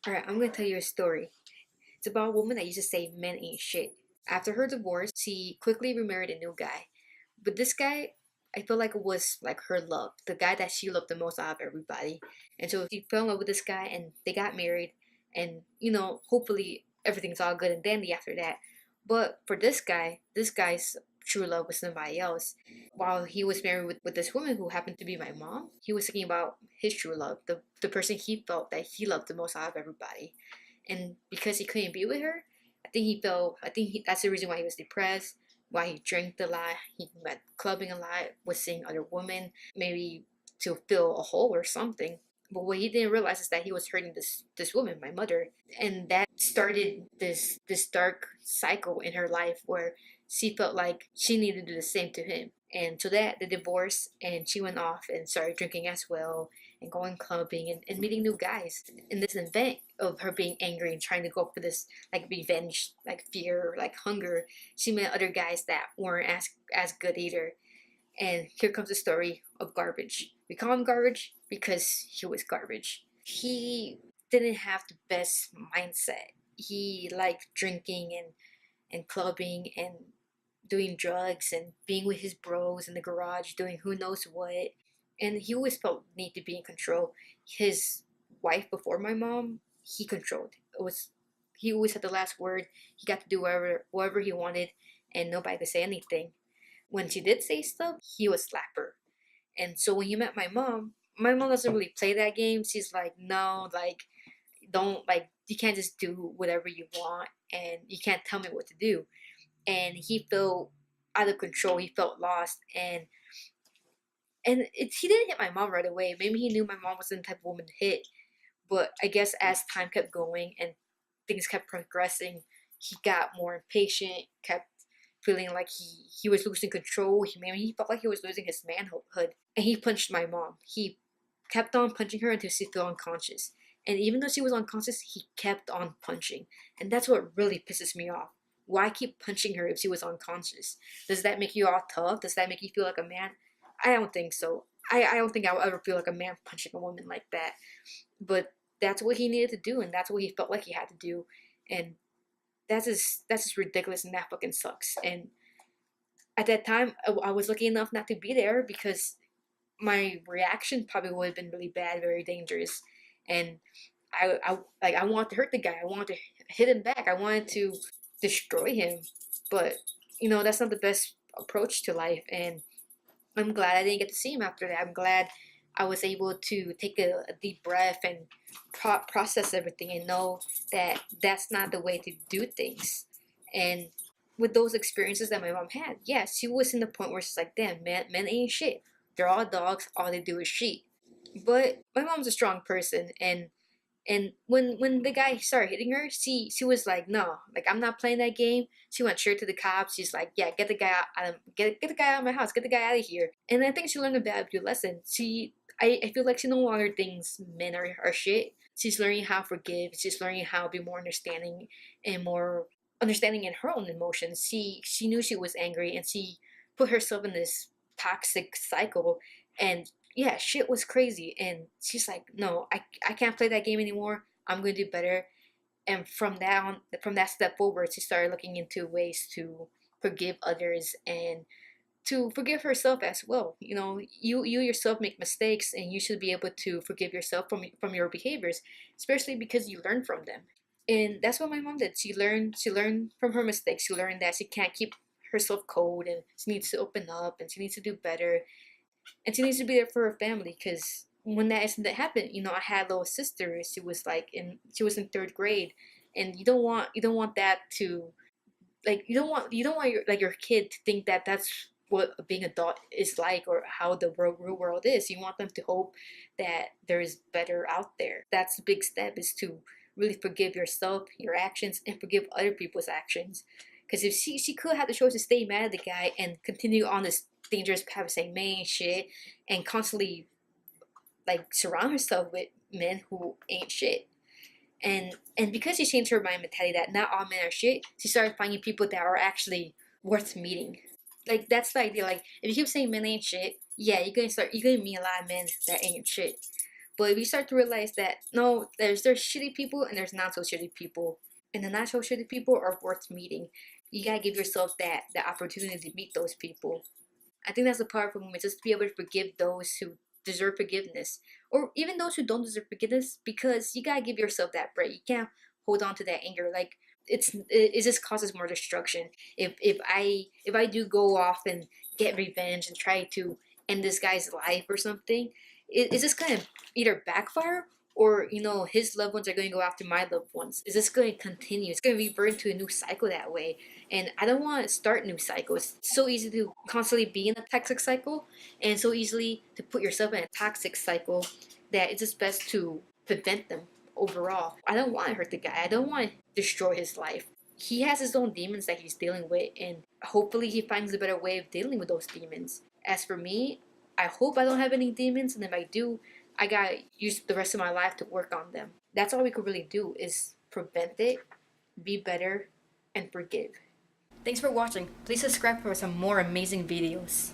Alright, I'm gonna tell you a story. It's about a woman that used to say men ain't shit. After her divorce, she quickly remarried a new guy. But this guy, I feel like it was like her love, the guy that she loved the most out of everybody. And so she fell in love with this guy and they got married. And, hopefully everything's all good and dandy after that. But for this guy's true love was somebody else. While he was married with this woman who happened to be my mom, he was thinking about his true love, the person he felt that he loved the most out of everybody. And because he couldn't be with her, that's the reason why he was depressed, why he drank a lot, he went clubbing a lot, was seeing other women, maybe to fill a hole or something. But what he didn't realize is that he was hurting this woman, my mother, and that started this dark cycle in her life where she felt like she needed to do the same to him. And so that the divorce, and she went off and started drinking as well, and going clubbing and meeting new guys. In this event of her being angry and trying to go for this like revenge, like fear, like hunger, she met other guys that weren't as good either. And here comes the story of garbage. We call him garbage because he was garbage. He didn't have the best mindset. He liked drinking and clubbing and doing drugs and being with his bros in the garage doing who knows what. And he always felt need to be in control. His wife before my mom, he controlled. It was he always had the last word. He got to do whatever he wanted, and nobody could say anything. When she did say stuff, he would slap her. And so when he met my mom doesn't really play that game. She's like, no, like don't like you can't just do whatever you want and you can't tell me what to do. And he felt out of control. He felt lost, and he didn't hit my mom right away. Maybe he knew my mom wasn't the type of woman to hit, but I guess as time kept going and things kept progressing, he got more impatient, kept feeling like he was losing control. He felt like he was losing his manhood, and he punched my mom. He kept on punching her until she fell unconscious. And even though she was unconscious, he kept on punching. And that's what really pisses me off. Why keep punching her if she was unconscious? Does that make you all tough? Does that make you feel like a man? I don't think so. I don't think I will ever feel like a man punching a woman like that. But that's what he needed to do, and that's what he felt like he had to do. And that's just ridiculous, and that fucking sucks. And at that time, I was lucky enough not to be there because my reaction probably would have been really bad, very dangerous. And I wanted to hurt the guy. I wanted to hit him back. I wanted to destroy him. But that's not the best approach to life. And I'm glad I didn't get to see him after that. I'm glad I was able to take a deep breath and process everything and know that that's not the way to do things. And with those experiences that my mom had, yeah, she was in the point where she's like, damn, man, men ain't shit. They're all dogs. All they do is sheep. But my mom's a strong person, and when the guy started hitting her, she was like, no, like I'm not playing that game. She went straight to the cops. She's like, yeah, get the guy out, get the guy out of my house, get the guy out of here. And I think she learned a valuable lesson. I feel like she no longer thinks men are shit. She's learning how to forgive. She's learning how to be more understanding and more understanding in her own emotions. She knew she was angry and she put herself in this toxic cycle, and yeah, shit was crazy. And she's like, no, I can't play that game anymore. I'm gonna do better. And from that step forward, she started looking into ways to forgive others and to forgive herself as well. You yourself make mistakes, and you should be able to forgive yourself from your behaviors, especially because you learn from them. And that's what my mom did. She learned from her mistakes. She learned that she can't keep herself cold, and she needs to open up, and she needs to do better, and she needs to be there for her family. Because when that incident happened, I had a little sister. She was in third grade, and you don't want that to, like, you don't want your kid to think that that's what being adult is like, or how the real world is. You want them to hope that there is better out there. That's the big step, is to really forgive yourself, your actions, and forgive other people's actions. Because if she could have the choice to stay mad at the guy and continue on this dangerous path of saying man shit and constantly like surround herself with men who ain't shit. And because she changed her mind mentality that not all men are shit, she started finding people that are actually worth meeting. Like, that's the idea. Like, if you keep saying men ain't shit, yeah, you're gonna meet a lot of men that ain't shit. But if you start to realize that no, there's shitty people and there's not so shitty people, and the not so shitty people are worth meeting, you gotta give yourself that opportunity to meet those people. I think that's a powerful moment, just to be able to forgive those who deserve forgiveness, or even those who don't deserve forgiveness, because you gotta give yourself that break. You can't hold on to that anger. Like it just causes more destruction. If I do go off and get revenge and try to end this guy's life or something, it's just gonna either backfire, or his loved ones are going to go after my loved ones. Is this going to continue? It's going to revert to a new cycle that way, and I don't want to start new cycles. It's so easy to constantly be in a toxic cycle, and so easily to put yourself in a toxic cycle, that it's just best to prevent them overall. I don't want to hurt the guy. I don't want to destroy his life. He has his own demons that he's dealing with, and hopefully he finds a better way of dealing with those demons. As for me, I hope I don't have any demons, and if I do, I gotta use the rest of my life to work on them. That's all we could really do, is prevent it, be better, and forgive. Thanks for watching. Please subscribe for some more amazing videos.